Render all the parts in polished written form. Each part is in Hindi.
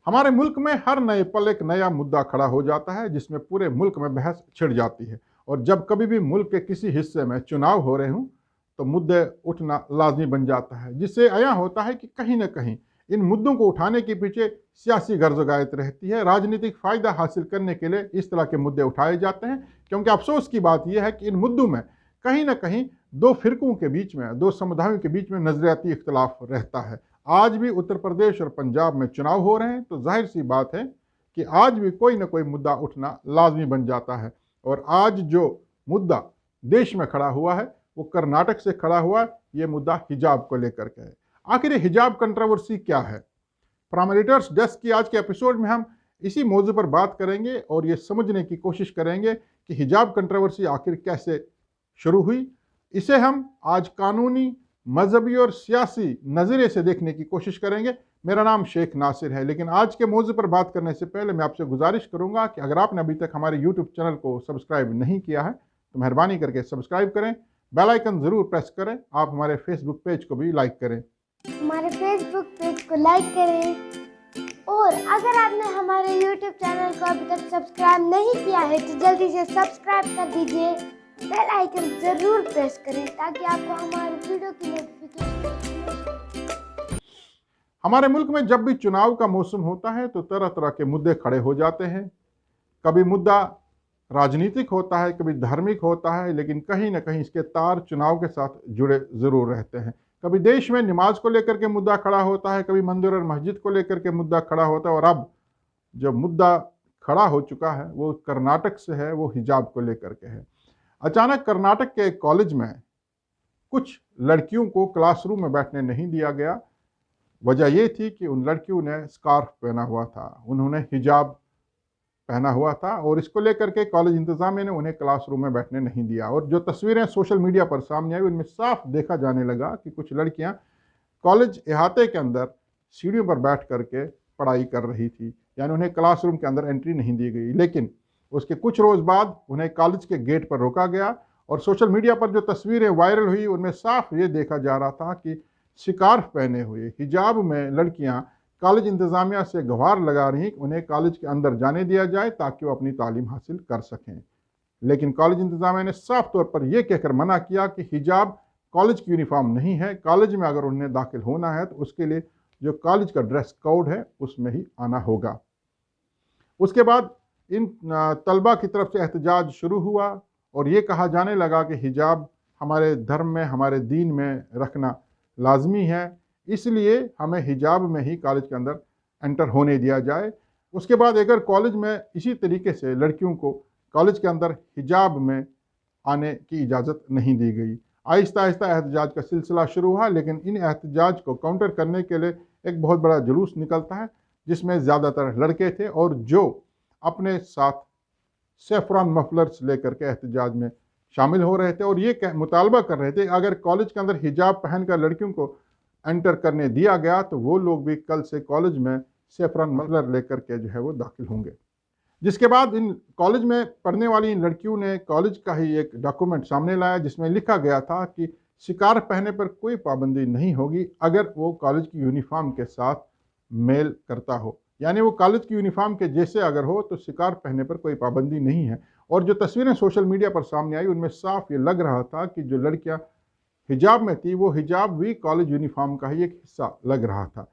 हमारे मुल्क में हर नए पल एक नया मुद्दा खड़ा हो जाता है जिसमें पूरे मुल्क में बहस छिड़ जाती है। और जब कभी भी मुल्क के किसी हिस्से में चुनाव हो रहे हों तो मुद्दे उठना लाजमी बन जाता है, जिससे आया होता है कि कहीं ना कहीं इन मुद्दों को उठाने के पीछे सियासी गर्जगायत रहती है। राजनीतिक फ़ायदा हासिल करने के लिए इस तरह के मुद्दे उठाए जाते हैं, क्योंकि अफसोस की बात यह है कि इन मुद्दों में कहीं ना कहीं दो फिरकों के बीच में, दो समुदायों के बीच में नज़रियाती इख्तलाफ रहता है। आज भी उत्तर प्रदेश और पंजाब में चुनाव हो रहे हैं तो जाहिर सी बात है कि आज भी कोई ना कोई मुद्दा उठना लाजमी बन जाता है। और आज जो मुद्दा देश में खड़ा हुआ है वो कर्नाटक से खड़ा हुआ है। ये मुद्दा हिजाब को लेकर के है। आखिर ये हिजाब कंट्रोवर्सी क्या है? फ्रॉम एडिटर्स डेस्क की आज के एपिसोड में हम इसी मौजू पर बात करेंगे और ये समझने की कोशिश करेंगे कि हिजाब कंट्रोवर्सी आखिर कैसे शुरू हुई। इसे हम आज कानूनी, मजहबी और सियासी नज़रिए से देखने की कोशिश करेंगे। मेरा नाम शेख नासिर है, लेकिन आज के मौजू पर बात करने से पहले मैं आपसे गुजारिश करूंगा कि अगर आपने अभी तक हमारे यूट्यूब चैनल को सब्सक्राइब नहीं किया है तो मेहरबानी करके सब्सक्राइब करें, बेल आइकन ज़रूर प्रेस करें। आप हमारे फेसबुक पेज को भी लाइक करें। हमारे फेसबुक पेज को लाइक करें, और अगर आपने हमारे यूट्यूब चैनल को अभी तक सब्सक्राइब नहीं किया है तो जल्दी से सब्सक्राइब कर दीजिए, बेल आइकन जरूर प्रेस करें ताकि आपको हमारी वीडियो की नोटिफिकेशन। हमारे मुल्क में जब भी चुनाव का मौसम होता है तो तरह तरह के मुद्दे खड़े हो जाते हैं। कभी मुद्दा राजनीतिक होता है, कभी धार्मिक होता है, लेकिन कहीं ना कहीं इसके तार चुनाव के साथ जुड़े ज़रूर रहते हैं। कभी देश में नमाज को लेकर के मुद्दा खड़ा होता है, कभी मंदिर और मस्जिद को लेकर के मुद्दा खड़ा होता है, और अब जो मुद्दा खड़ा हो चुका है वो कर्नाटक से है, वो हिजाब को लेकर के है। अचानक कर्नाटक के एक कॉलेज में कुछ लड़कियों को क्लासरूम में बैठने नहीं दिया गया। वजह यह थी कि उन लड़कियों ने स्कार्फ पहना हुआ था, उन्होंने हिजाब पहना हुआ था, और इसको लेकर के कॉलेज इंतजामिया ने उन्हें क्लासरूम में बैठने नहीं दिया। और जो तस्वीरें सोशल मीडिया पर सामने आई उनमें साफ देखा जाने लगा कि कुछ लड़कियां कॉलेज अहाते के अंदर सीढ़ियों पर बैठ करके पढ़ाई कर रही थी, यानी उन्हें क्लासरूम के अंदर एंट्री नहीं दी गई। लेकिन उसके कुछ रोज़ बाद उन्हें कॉलेज के गेट पर रोका गया, और सोशल मीडिया पर जो तस्वीरें वायरल हुई उनमें साफ ये देखा जा रहा था कि स्कार्फ पहने हुए, हिजाब में लड़कियां कॉलेज इंतज़ामिया से गुहार लगा रही कि उन्हें कॉलेज के अंदर जाने दिया जाए ताकि वो अपनी तालीम हासिल कर सकें। लेकिन कॉलेज इंतज़ामिया ने साफ तौर पर यह कहकर मना किया कि हिजाब कॉलेज की यूनिफॉर्म नहीं है, कॉलेज में अगर उन्हें दाखिल होना है तो उसके लिए जो कॉलेज का ड्रेस कोड है उसमें ही आना होगा। उसके बाद इन तलबा की तरफ से एहतजाज शुरू हुआ और ये कहा जाने लगा कि हिजाब हमारे धर्म में, हमारे दीन में रखना लाजमी है, इसलिए हमें हिजाब में ही कॉलेज के अंदर एंटर होने दिया जाए। उसके बाद अगर कॉलेज में इसी तरीके से लड़कियों को कॉलेज के अंदर हिजाब में आने की इजाज़त नहीं दी गई। आहिस्ता आहिस्ता एहतजाज का सिलसिला शुरू हुआ, लेकिन इन एहतजाज को काउंटर करने के लिए एक बहुत बड़ा जुलूस निकलता है जिसमें ज़्यादातर लड़के थे और जो अपने साथ सेफ्रॉन मफलर्स लेकर के एहतजाज में शामिल हो रहे थे और ये मुतालबा कर रहे थे अगर कॉलेज के अंदर हिजाब पहनकर लड़कियों को एंटर करने दिया गया तो वो लोग भी कल से कॉलेज में सेफ्रॉन मफलर लेकर के जो है वो दाखिल होंगे। जिसके बाद इन कॉलेज में पढ़ने वाली इन लड़कियों ने कॉलेज का ही एक डॉक्यूमेंट सामने लाया जिसमें लिखा गया था कि स्कार्फ पहनने पर कोई पाबंदी नहीं होगी अगर वो कॉलेज की यूनिफॉर्म के साथ मेल करता हो, यानी वो कॉलेज की यूनिफॉर्म के जैसे अगर हो तो स्कार्फ पहनने पर कोई पाबंदी नहीं है। और जो तस्वीरें सोशल मीडिया पर सामने आई उनमें साफ ये लग रहा था कि जो लड़कियां हिजाब में थी वो हिजाब भी कॉलेज यूनिफॉर्म का ही एक हिस्सा लग रहा था।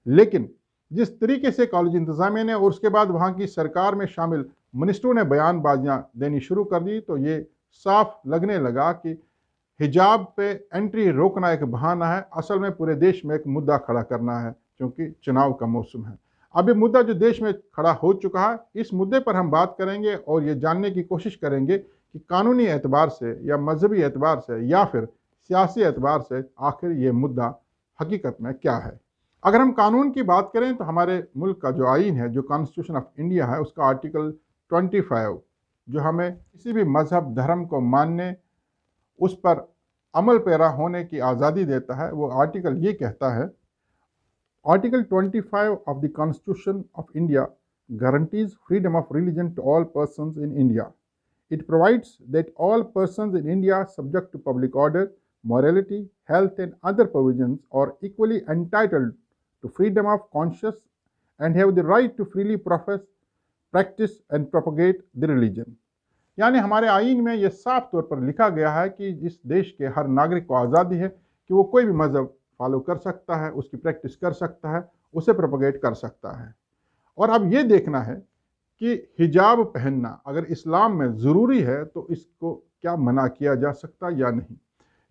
लेकिन जिस तरीके से कॉलेज इंतजामिया ने और उसके बाद वहाँ की सरकार में शामिल मिनिस्टरों ने बयानबाजियाँ देनी शुरू कर दी तो ये साफ लगने लगा कि हिजाब पे एंट्री रोकना एक बहाना है, असल में पूरे देश में एक मुद्दा खड़ा करना है क्योंकि चुनाव का मौसम है। अब ये मुद्दा जो देश में खड़ा हो चुका है इस मुद्दे पर हम बात करेंगे और ये जानने की कोशिश करेंगे कि कानूनी एतबार से या मजहबी एतबार से या फिर सियासी एतबार से आखिर ये मुद्दा हकीकत में क्या है। अगर हम कानून की बात करें तो हमारे मुल्क का जो आइन है, जो कॉन्स्टिट्यूशन ऑफ इंडिया है, उसका आर्टिकल 25 जो हमें किसी भी मजहब धर्म को मानने, उस पर अमल पैरा होने की आज़ादी देता है, वो आर्टिकल ये कहता है, article 25 of the constitution of India guarantees freedom of religion to all persons in India. It provides that all persons in India subject to public order, morality, health and other provisions are equally entitled to freedom of conscience and have the right to freely profess, practice and propagate the religion। यानी हमारे आईन में यह साफ तौर पर लिखा गया है कि इस देश के हर नागरिक को आज़ादी है कि वो कोई भी मज़हब फॉलो कर सकता है, उसकी प्रैक्टिस कर सकता है, उसे प्रोपगेट कर सकता है। और अब ये देखना है कि हिजाब पहनना अगर इस्लाम में ज़रूरी है तो इसको क्या मना किया जा सकता या नहीं।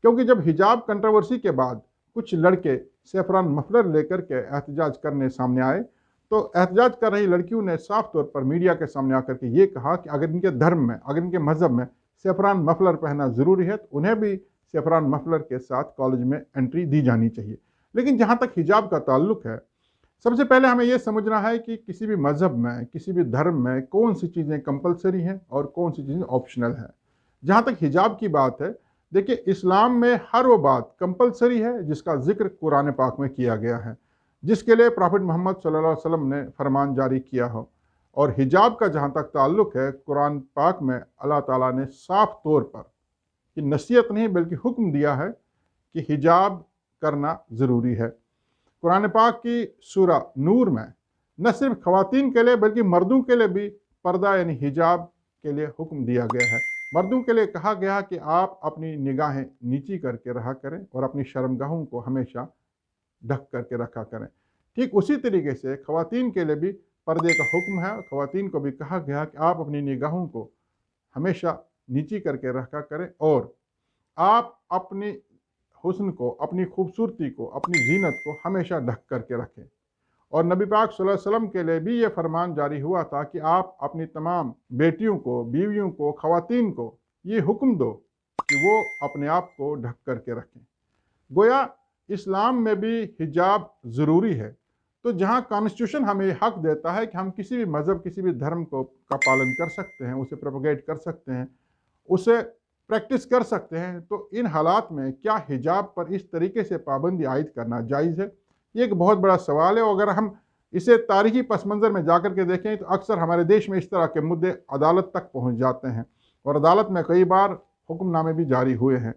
क्योंकि जब हिजाब कंट्रोवर्सी के बाद कुछ लड़के सेफरान मफलर लेकर के एहतजाज करने सामने आए, तो एहतजाज कर रही लड़कियों ने साफ तौर पर मीडिया के सामने आकर के ये कहा कि अगर इनके धर्म में, अगर इनके मज़हब में सेफरान मफलर पहनना ज़रूरी है तो उन्हें भी सेफरान मफलर के साथ कॉलेज में एंट्री दी जानी चाहिए। लेकिन जहाँ तक हिजाब का ताल्लुक़ है, सबसे पहले हमें यह समझना है कि किसी भी मज़हब में, किसी भी धर्म में कौन सी चीज़ें कंपलसरी हैं और कौन सी चीज़ें ऑप्शनल हैं। जहाँ तक हिजाब की बात है, देखिए इस्लाम में हर वो बात कंपलसरी है जिसका जिक्र कुरान पाक में किया गया है, जिसके लिए प्रॉफिट मोहम्मद सल्लल्लाहु अलैहि वसल्लम ने फरमान जारी किया हो। और हिजाब का जहाँ तक ताल्लुक़ है, कुरान पाक में अल्लाह ताला ने साफ तौर पर कि नसीहत नहीं बल्कि हुक्म दिया है कि हिजाब करना ज़रूरी है। कुरान पाक की सूरा नूर में न सिर्फ ख़वातीन के लिए बल्कि मर्दों के लिए भी पर्दा यानी हिजाब के लिए हुक्म दिया गया है। मर्दों के लिए कहा गया कि आप अपनी निगाहें नीची करके रहा करें और अपनी शर्मगाहों को हमेशा ढक करके रखा करें। ठीक उसी तरीके से ख़वातीन के लिए भी पर्दे का हुक्म है। ख़वातीन को भी कहा गया कि आप अपनी निगाहों को हमेशा नीची करके रखा करें और आप अपनी हुस्न को, अपनी खूबसूरती को, अपनी जीनत को हमेशा ढक करके रखें। और नबी पाक सल्लल्लाहु अलैहि वसल्लम के लिए भी ये फरमान जारी हुआ था कि आप अपनी तमाम बेटियों को, बीवियों को, ख़वातीन को ये हुक्म दो कि वो अपने आप को ढक करके रखें। गोया इस्लाम में भी हिजाब ज़रूरी है। तो जहाँ कॉन्स्टिट्यूशन हमें हक देता है कि हम किसी भी मज़हब, किसी भी धर्म का पालन कर सकते हैं, उसे प्रोपगेट कर सकते हैं, उसे प्रैक्टिस कर सकते हैं, तो इन हालात में क्या हिजाब पर इस तरीके से पाबंदी आयद करना जायज़ है? ये एक बहुत बड़ा सवाल है। और अगर हम इसे तारीखी पस मंज़र में जाकर के देखें तो अक्सर हमारे देश में इस तरह के मुद्दे अदालत तक पहुंच जाते हैं और अदालत में कई बार हुक्मनामे भी जारी हुए हैं।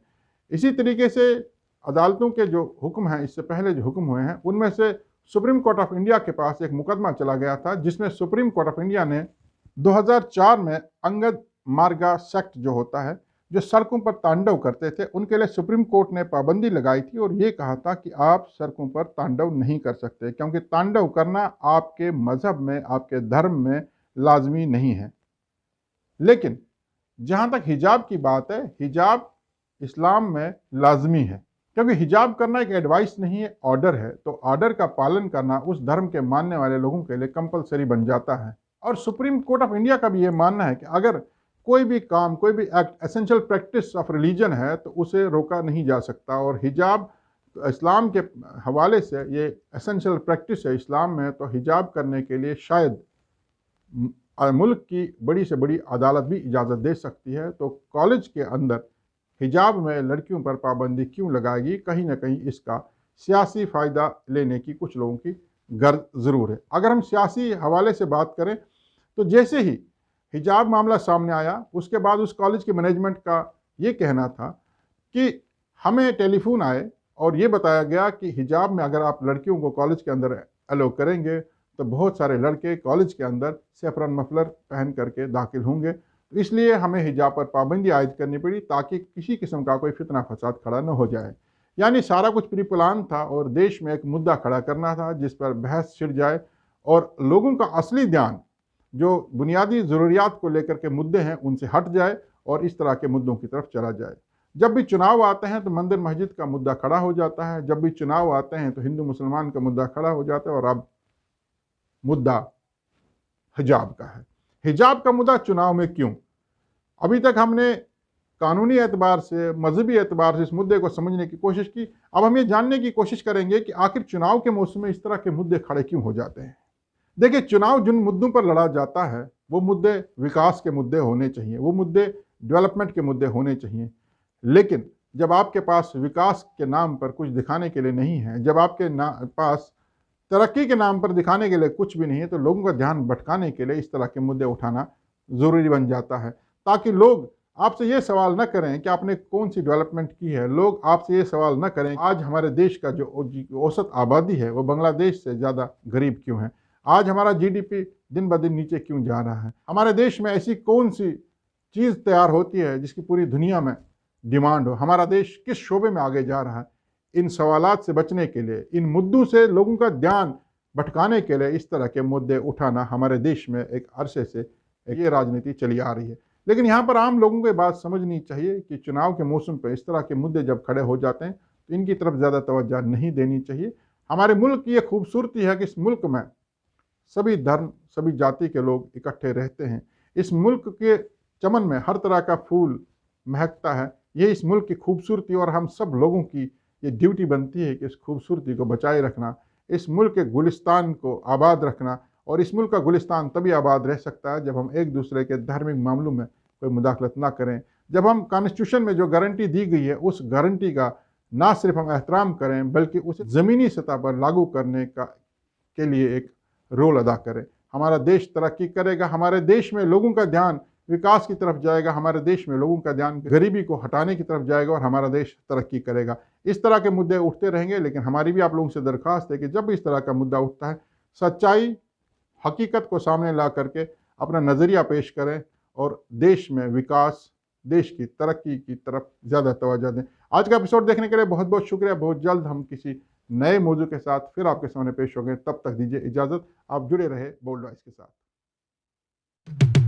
इसी तरीके से अदालतों के जो हुक्म हैं, इससे पहले जो हुक्म हुए हैं, उनमें से सुप्रीम कोर्ट ऑफ इंडिया के पास एक मुकदमा चला गया था जिसमें सुप्रीम कोर्ट ऑफ इंडिया ने 2004 में अंगद मार्गा सेक्ट जो होता है, जो सड़कों पर तांडव करते थे, उनके लिए सुप्रीम कोर्ट ने पाबंदी लगाई थी और ये कहा था कि आप सड़कों पर तांडव नहीं कर सकते क्योंकि तांडव करना आपके मज़हब में, आपके धर्म में लाजमी नहीं है। लेकिन जहाँ तक हिजाब की बात है, हिजाब इस्लाम में लाजमी है क्योंकि हिजाब करना एक एडवाइस नहीं है, ऑर्डर है। तो ऑर्डर का पालन करना उस धर्म के मानने वाले लोगों के लिए कंपलसरी बन जाता है। और सुप्रीम कोर्ट ऑफ इंडिया का भी ये मानना है कि अगर कोई भी काम, कोई भी act essential practice of religion है तो उसे रोका नहीं जा सकता। और हिजाब तो इस्लाम के हवाले से ये एसेंशियल प्रैक्टिस है इस्लाम में, तो हिजाब करने के लिए शायद मुल्क की बड़ी से बड़ी अदालत भी इजाज़त दे सकती है। तो कॉलेज के अंदर हिजाब में लड़कियों पर पाबंदी क्यों लगाएगी? कहीं ना कहीं इसका सियासी फ़ायदा लेने की कुछ लोगों की गर्ज ज़रूर है। अगर हम सियासी हवाले से बात करें तो जैसे ही हिजाब मामला सामने आया, उसके बाद उस कॉलेज के मैनेजमेंट का ये कहना था कि हमें टेलीफोन आए और ये बताया गया कि हिजाब में अगर आप लड़कियों को कॉलेज के अंदर अलो करेंगे तो बहुत सारे लड़के कॉलेज के अंदर सेफरन मफलर पहन करके दाखिल होंगे। तो इसलिए हमें हिजाब पर पाबंदी आयद करनी पड़ी ताकि किसी किस्म का कोई फितना फसाद खड़ा न हो जाए। यानी सारा कुछ प्री प्लान था और देश में एक मुद्दा खड़ा करना था जिस पर बहस छिड़ जाए और लोगों का असली ध्यान जो बुनियादी ज़रूरियात को लेकर के मुद्दे हैं उनसे हट जाए और इस तरह के मुद्दों की तरफ चला जाए। जब भी चुनाव आते हैं तो मंदिर मस्जिद का मुद्दा खड़ा हो जाता है, जब भी चुनाव आते हैं तो हिंदू मुसलमान का मुद्दा खड़ा हो जाता है और अब मुद्दा हिजाब का है। हिजाब का मुद्दा चुनाव में क्यों? अभी तक हमने कानूनी एतबार से, मजहबी एतबार से इस मुद्दे को समझने की कोशिश की। अब हम ये जानने की कोशिश करेंगे कि आखिर चुनाव के मौसम में इस तरह के मुद्दे खड़े क्यों हो जाते हैं। देखिए, चुनाव जिन मुद्दों पर लड़ा जाता है वो मुद्दे विकास के मुद्दे होने चाहिए, वो मुद्दे डेवलपमेंट के मुद्दे होने चाहिए। लेकिन जब आपके पास विकास के नाम पर कुछ दिखाने के लिए नहीं है, जब आपके पास तरक्की के नाम पर दिखाने के लिए कुछ भी नहीं है, तो लोगों का ध्यान भटकाने के लिए इस तरह के मुद्दे उठाना ज़रूरी बन जाता है ताकि लोग आपसे ये सवाल न करें कि आपने कौन सी डेवलपमेंट की है। लोग आपसे ये सवाल न करें आज हमारे देश का जो औसत आबादी है वो बांग्लादेश से ज़्यादा गरीब क्यों है। आज हमारा जीडीपी दिन ब दिन नीचे क्यों जा रहा है? हमारे देश में ऐसी कौन सी चीज़ तैयार होती है जिसकी पूरी दुनिया में डिमांड हो? हमारा देश किस शोबे में आगे जा रहा है? इन सवालात से बचने के लिए, इन मुद्दों से लोगों का ध्यान भटकाने के लिए इस तरह के मुद्दे उठाना हमारे देश में एक अरसे से ये राजनीति चली आ रही है। लेकिन यहाँ पर आम लोगों को ये बात समझनी चाहिए कि चुनाव के मौसम पर इस तरह के मुद्दे जब खड़े हो जाते हैं तो इनकी तरफ ज़्यादा तवज्जो नहीं देनी चाहिए। हमारे मुल्क की ये खूबसूरती है कि इस मुल्क में सभी धर्म, सभी जाति के लोग इकट्ठे रहते हैं। इस मुल्क के चमन में हर तरह का फूल महकता है। ये इस मुल्क की खूबसूरती और हम सब लोगों की ये ड्यूटी बनती है कि इस खूबसूरती को बचाए रखना, इस मुल्क के गुलिस्तान को आबाद रखना। और इस मुल्क का गुलिस्तान तभी आबाद रह सकता है जब हम एक दूसरे के धार्मिक मामलों में कोई मुदाखलत ना करें, जब हम कॉन्स्टिट्यूशन में जो गारंटी दी गई है उस गारंटी का ना सिर्फ हम एहतराम करें बल्कि उसे ज़मीनी सतह पर लागू करने के लिए एक रोल अदा करें। हमारा देश तरक्की करेगा, हमारे देश में लोगों का ध्यान विकास की तरफ जाएगा, हमारे देश में लोगों का ध्यान गरीबी को हटाने की तरफ जाएगा और हमारा देश तरक्की करेगा। इस तरह के मुद्दे उठते रहेंगे, लेकिन हमारी भी आप लोगों से दरख्वास्त है कि जब इस तरह का मुद्दा उठता है सच्चाई, हकीकत को सामने ला करके अपना नज़रिया पेश करें और देश में विकास, देश की तरक्की की तरफ ज़्यादा तवज्जो दें। आज का एपिसोड देखने के लिए बहुत बहुत शुक्रिया। बहुत जल्द हम किसी नए मौजू के साथ फिर आपके सामने पेश होंगे। तब तक दीजिए इजाज़त। आप जुड़े रहे बोल्ड वॉइस के साथ।